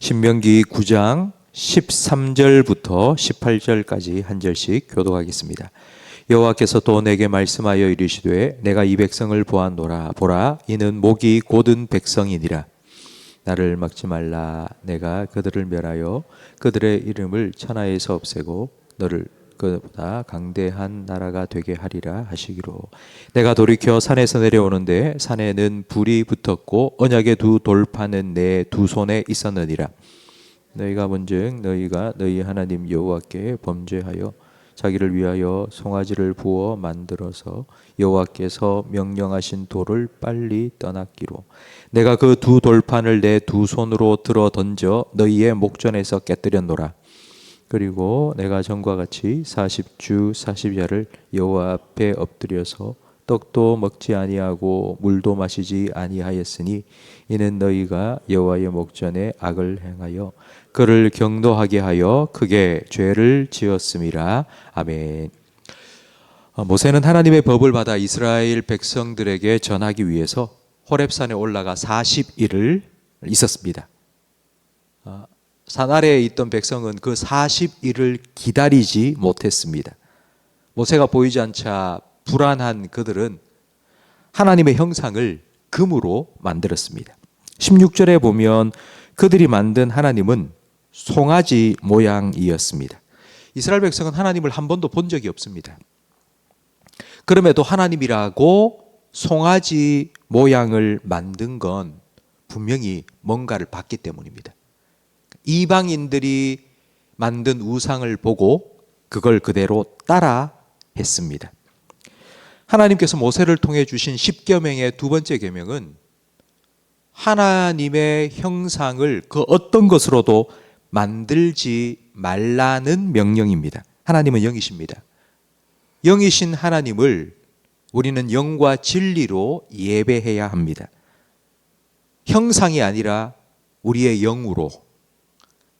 신명기 9장 13절부터 18절까지 한 절씩 교독하겠습니다. 여호와께서 또 내게 말씀하여 이르시되 내가 이 백성을 보았노라. 보라, 이는 목이 곧은 백성이니라. 나를 막지 말라. 내가 그들을 멸하여 그들의 이름을 천하에서 없애고 너를 그보다 강대한 나라가 되게 하리라 하시기로. 내가 돌이켜 산에서 내려오는데 산에는 불이 붙었고 언약의 두 돌판은 내 두 손에 있었느니라. 너희가 본즉 너희가 너희 하나님 여호와께 범죄하여 자기를 위하여 송아지를 부어 만들어서 여호와께서 명령하신 돌을 빨리 떠났기로. 내가 그 두 돌판을 내 두 손으로 들어 던져 너희의 목전에서 깨뜨렸노라. 그리고 내가 전과 같이 40주 40야를 여호와 앞에 엎드려서 떡도 먹지 아니하고 물도 마시지 아니하였으니 이는 너희가 여호와의 목전에 악을 행하여 그를 경노하게 하여 크게 죄를 지었음이라. 아멘. 모세는 하나님의 법을 받아 이스라엘 백성들에게 전하기 위해서 호렙산에 올라가 40일을 있었습니다. 산 아래에 있던 백성은 그 40일을 기다리지 못했습니다. 모세가 보이지 않자 불안한 그들은 하나님의 형상을 금으로 만들었습니다. 16절에 보면 그들이 만든 하나님은 송아지 모양이었습니다. 이스라엘 백성은 하나님을 한 번도 본 적이 없습니다. 그럼에도 하나님이라고 송아지 모양을 만든 건 분명히 뭔가를 봤기 때문입니다. 이방인들이 만든 우상을 보고 그걸 그대로 따라 했습니다. 하나님께서 모세를 통해 주신 10계명의 두 번째 계명은 하나님의 형상을 그 어떤 것으로도 만들지 말라는 명령입니다. 하나님은 영이십니다. 영이신 하나님을 우리는 영과 진리로 예배해야 합니다. 형상이 아니라 우리의 영으로,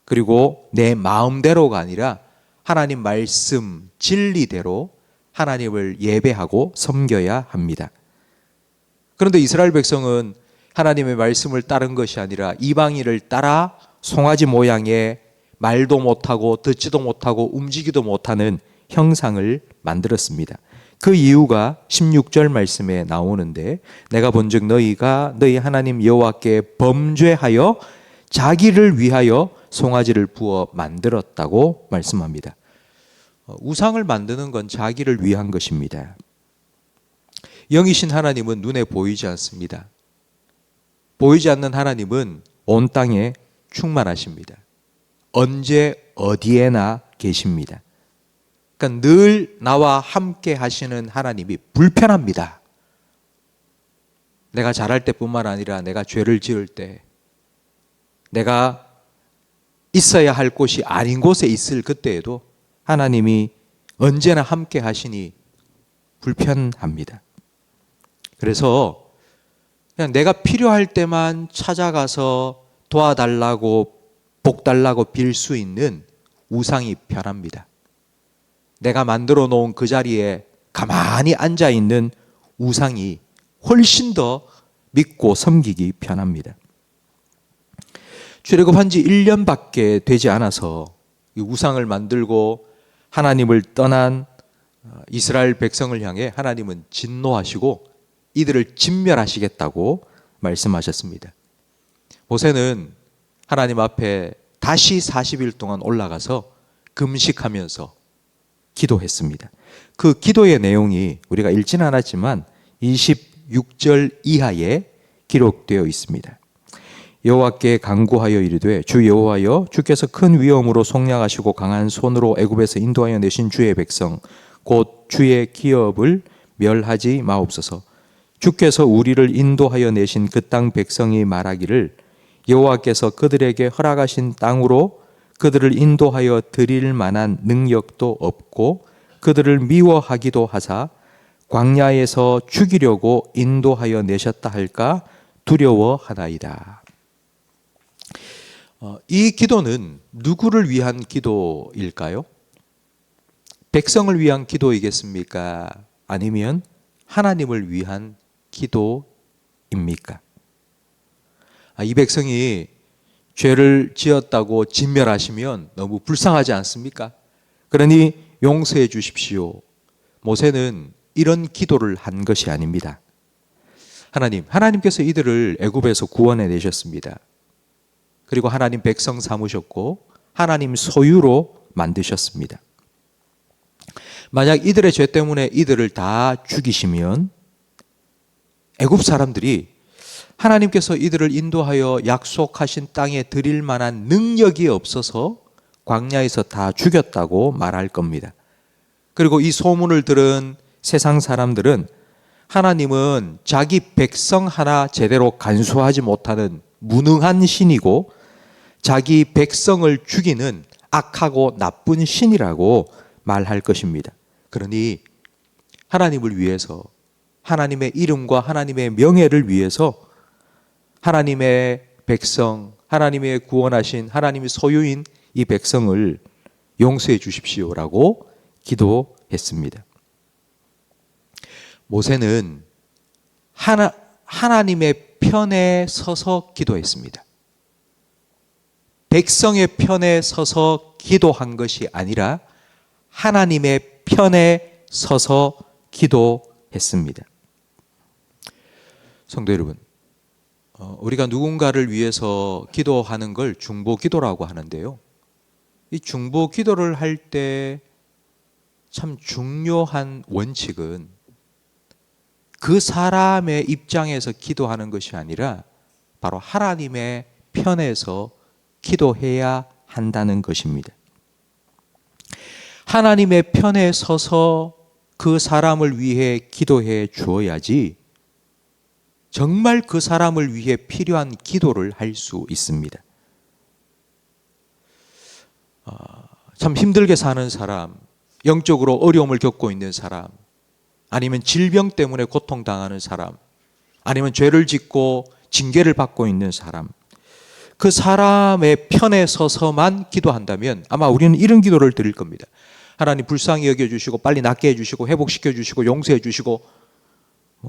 그리고 내 마음대로가 아니라 하나님 말씀 진리대로 하나님을 예배하고 섬겨야 합니다. 그런데 이스라엘 백성은 하나님의 말씀을 따른 것이 아니라 이방인을 따라 송아지 모양의 말도 못하고 듣지도 못하고 움직이도 못하는 형상을 만들었습니다. 그 이유가 16절 말씀에 나오는데 내가 본즉 너희가 너희 하나님 여호와께 범죄하여 자기를 위하여 송아지를 부어 만들었다고 말씀합니다. 우상을 만드는 건 자기를 위한 것입니다. 영이신 하나님은 눈에 보이지 않습니다. 보이지 않는 하나님은 온 땅에 충만하십니다. 언제 어디에나 계십니다. 그러니까 늘 나와 함께 하시는 하나님이 불편합니다. 내가 잘할 때뿐만 아니라 내가 죄를 지을 때, 내가 있어야 할 곳이 아닌 곳에 있을 그때에도 하나님이 언제나 함께 하시니 불편합니다. 그래서 그냥 내가 필요할 때만 찾아가서 도와달라고 복 달라고 빌 수 있는 우상이 편합니다. 내가 만들어 놓은 그 자리에 가만히 앉아 있는 우상이 훨씬 더 믿고 섬기기 편합니다. 출애굽한 지 1년밖에 되지 않아서 이 우상을 만들고 하나님을 떠난 이스라엘 백성을 향해 하나님은 진노하시고 이들을 진멸하시겠다고 말씀하셨습니다. 모세는 하나님 앞에 다시 40일 동안 올라가서 금식하면서 기도했습니다. 그 기도의 내용이 우리가 읽지는 않았지만 26절 이하에 기록되어 있습니다. 여호와께 간구하여 이르되 주 여호와여, 주께서 큰 위엄으로 속량하시고 강한 손으로 애굽에서 인도하여 내신 주의 백성 곧 주의 기업을 멸하지 마옵소서. 주께서 우리를 인도하여 내신 그 땅 백성이 말하기를 여호와께서 그들에게 허락하신 땅으로 그들을 인도하여 드릴 만한 능력도 없고 그들을 미워하기도 하사 광야에서 죽이려고 인도하여 내셨다 할까 두려워하나이다. 이 기도는 누구를 위한 기도일까요? 백성을 위한 기도이겠습니까? 아니면 하나님을 위한 기도입니까? 이 백성이 죄를 지었다고 진멸하시면 너무 불쌍하지 않습니까? 그러니 용서해 주십시오. 모세는 이런 기도를 한 것이 아닙니다. 하나님께서 이들을 애굽에서 구원해 내셨습니다. 그리고 하나님 백성 삼으셨고 하나님 소유로 만드셨습니다. 만약 이들의 죄 때문에 이들을 다 죽이시면 애굽 사람들이 하나님께서 이들을 인도하여 약속하신 땅에 드릴 만한 능력이 없어서 광야에서 다 죽였다고 말할 겁니다. 그리고 이 소문을 들은 세상 사람들은 하나님은 자기 백성 하나 제대로 간수하지 못하는 무능한 신이고 자기 백성을 죽이는 악하고 나쁜 신이라고 말할 것입니다. 그러니 하나님을 위해서, 하나님의 이름과 하나님의 명예를 위해서 하나님의 백성, 하나님의 구원하신 하나님의 소유인 이 백성을 용서해 주십시오라고 기도했습니다. 모세는 하나님의 편에 서서 기도했습니다. 백성의 편에 서서 기도한 것이 아니라 하나님의 편에 서서 기도했습니다. 성도 여러분, 우리가 누군가를 위해서 기도하는 걸 중보기도라고 하는데요. 이 중보기도를 할 때 참 중요한 원칙은 그 사람의 입장에서 기도하는 것이 아니라 바로 하나님의 편에서 기도해야 한다는 것입니다. 하나님의 편에 서서 그 사람을 위해 기도해 주어야지 정말 그 사람을 위해 필요한 기도를 할 수 있습니다. 참 힘들게 사는 사람, 영적으로 어려움을 겪고 있는 사람, 아니면 질병 때문에 고통당하는 사람, 아니면 죄를 짓고 징계를 받고 있는 사람, 그 사람의 편에 서서만 기도한다면 아마 우리는 이런 기도를 드릴 겁니다. 하나님 불쌍히 여겨주시고 빨리 낫게 해주시고 회복시켜 주시고 용서해 주시고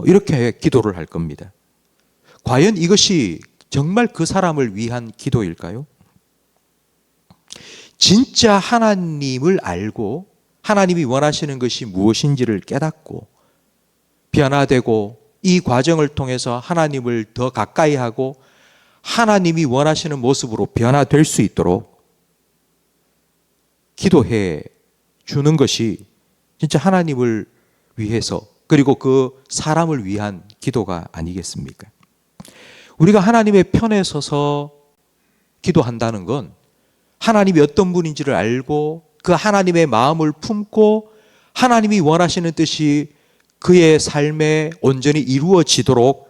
이렇게 기도를 할 겁니다. 과연 이것이 정말 그 사람을 위한 기도일까요? 진짜 하나님을 알고 하나님이 원하시는 것이 무엇인지를 깨닫고 변화되고 이 과정을 통해서 하나님을 더 가까이 하고 하나님이 원하시는 모습으로 변화될 수 있도록 기도해 주는 것이 진짜 하나님을 위해서 그리고 그 사람을 위한 기도가 아니겠습니까? 우리가 하나님의 편에 서서 기도한다는 건 하나님이 어떤 분인지를 알고 그 하나님의 마음을 품고 하나님이 원하시는 뜻이 그의 삶에 온전히 이루어지도록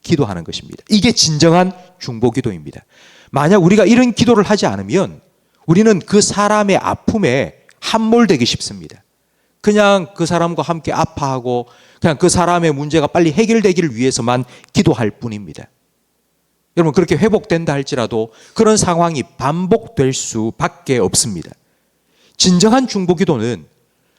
기도하는 것입니다. 이게 진정한 중보기도입니다. 만약 우리가 이런 기도를 하지 않으면 우리는 그 사람의 아픔에 함몰되기 쉽습니다. 그냥 그 사람과 함께 아파하고 그냥 그 사람의 문제가 빨리 해결되기를 위해서만 기도할 뿐입니다. 여러분, 그렇게 회복된다 할지라도 그런 상황이 반복될 수밖에 없습니다. 진정한 중보기도는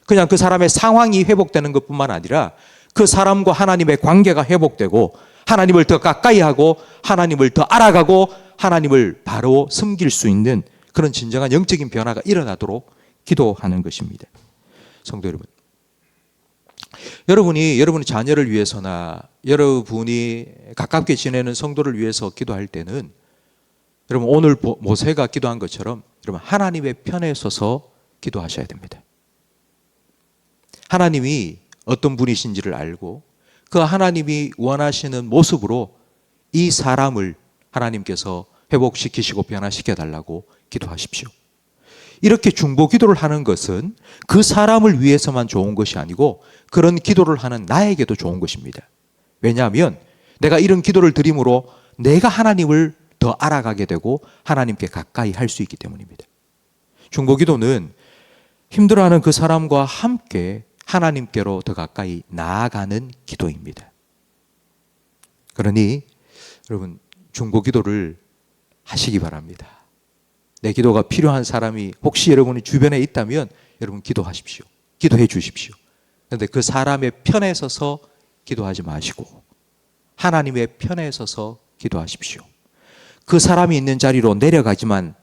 그냥 그 사람의 상황이 회복되는 것뿐만 아니라 그 사람과 하나님의 관계가 회복되고 하나님을 더 가까이 하고 하나님을 더 알아가고 하나님을 바로 섬길 수 있는 그런 진정한 영적인 변화가 일어나도록 기도하는 것입니다. 성도 여러분, 여러분이 여러분의 자녀를 위해서나 여러분이 가깝게 지내는 성도를 위해서 기도할 때는 여러분 오늘 모세가 기도한 것처럼 여러분 하나님의 편에 서서 기도하셔야 됩니다. 하나님이 어떤 분이신지를 알고 그 하나님이 원하시는 모습으로 이 사람을 하나님께서 회복시키시고 변화시켜 달라고 기도하십시오. 이렇게 중보기도를 하는 것은 그 사람을 위해서만 좋은 것이 아니고 그런 기도를 하는 나에게도 좋은 것입니다. 왜냐하면 내가 이런 기도를 드림으로 내가 하나님을 더 알아가게 되고 하나님께 가까이 할 수 있기 때문입니다. 중보기도는 힘들어하는 그 사람과 함께 하나님께로 더 가까이 나아가는 기도입니다. 그러니 여러분 중보기도를 하시기 바랍니다. 내 기도가 필요한 사람이 혹시 여러분이 주변에 있다면 여러분 기도하십시오. 기도해 주십시오. 그런데 그 사람의 편에 서서 기도하지 마시고 하나님의 편에 서서 기도하십시오. 그 사람이 있는 자리로 내려가기만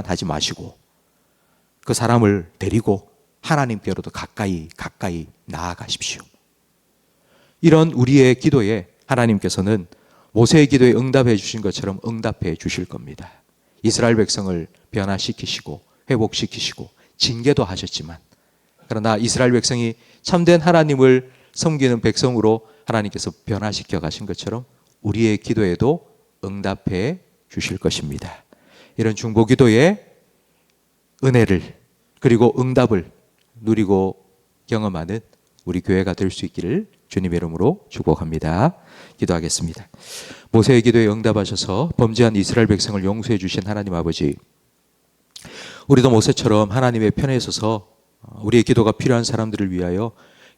하지 마시고 그 사람을 데리고 하나님께로도 가까이 나아가십시오. 이런 우리의 기도에 하나님께서는 모세의 기도에 응답해 주신 것처럼 응답해 주실 겁니다. 이스라엘 백성을 변화시키시고 회복시키시고 징계도 하셨지만, 그러나 이스라엘 백성이 참된 하나님을 섬기는 백성으로 하나님께서 변화시켜 가신 것처럼 우리의 기도에도 응답해 주실 것입니다. 이런 중보기도의 은혜를 그리고 응답을 누리고 경험하는 우리 교회가 될 수 있기를 주님의 이름으로 축복합니다. 기도하겠습니다. 모세의 기도에 응답하셔서 범죄한 이스라엘 백성을 용서해 주신 하나님 아버지, 우리도 모세처럼 하나님의 편에 서서 우리의 기도가 필요한 사람들을 위하여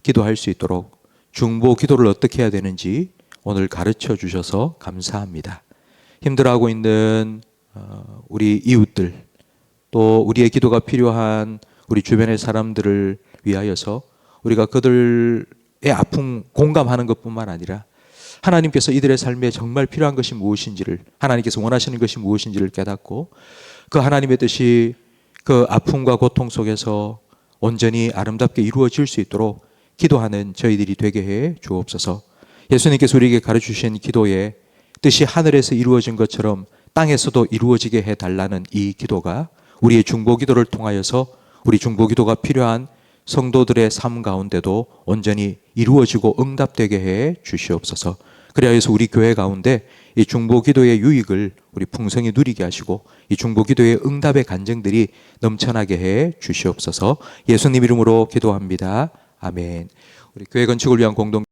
기도할 수 있도록 중보 기도를 어떻게 해야 되는지 오늘 가르쳐 주셔서 감사합니다. 힘들어하고 있는 우리 이웃들, 또 우리의 기도가 필요한 우리 주변의 사람들을 위하여서 우리가 그들의 아픔 공감하는 것뿐만 아니라 하나님께서 이들의 삶에 정말 필요한 것이 무엇인지를, 하나님께서 원하시는 것이 무엇인지를 깨닫고 그 하나님의 뜻이 그 아픔과 고통 속에서 온전히 아름답게 이루어질 수 있도록 기도하는 저희들이 되게 해 주옵소서. 예수님께서 우리에게 가르치신 기도의 뜻이 하늘에서 이루어진 것처럼 땅에서도 이루어지게 해달라는 이 기도가 우리의 중보기도를 통하여서 우리 중보기도가 필요한 성도들의 삶 가운데도 온전히 이루어지고 응답되게 해 주시옵소서. 그리하여서 우리 교회 가운데 이 중보기도의 유익을 우리 풍성히 누리게 하시고 이 중보기도의 응답의 간증들이 넘쳐나게 해 주시옵소서. 예수님 이름으로 기도합니다. 아멘. 우리 교회 건축을 위한 공동